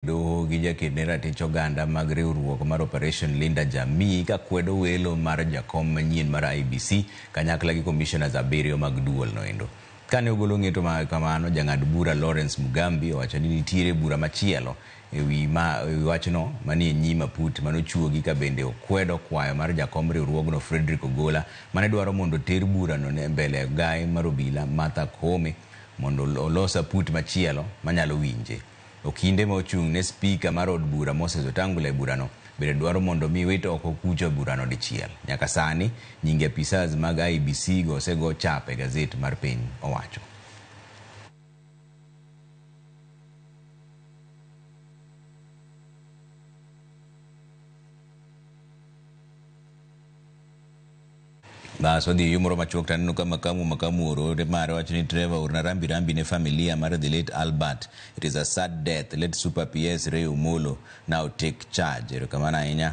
Doho gi jaked ratich oganda mag riwruok mar Operation Linda Jamii ka kwedo welo mar jakom manyien mar IEBC kanyakla gi commissioners 7 mag duol noendo. Kane ogolo ng'eto ma kamano, jang'ad bura Lawrence Mugambi owacho ni nitiere bura machielo ewi wachno manie nyima put manochuogi ka bende okwedo kwayo mar jakom riwruogno Frederick Ogola mane dwaro mondo ter burano ne mbele gai mar obila Martha Koome mondo olosa put machielo manyalo winje. Okinde ma ochung' ne speaker mar od bura Moses Wetangula e burano bende dwaro mondo mi wit oko kucho burano dichiel. Nyaka sani nyinge apisas mag IEBC go osego chap e gazet mar piny owacho. Baso di yumoro machuok taneno ka makamu oro mare wacho ni Trevor orna rambi ne familia mar the late Albert. It is a sad death. Let Super PS Ray Omolo now take charge. Erokamano ahinya.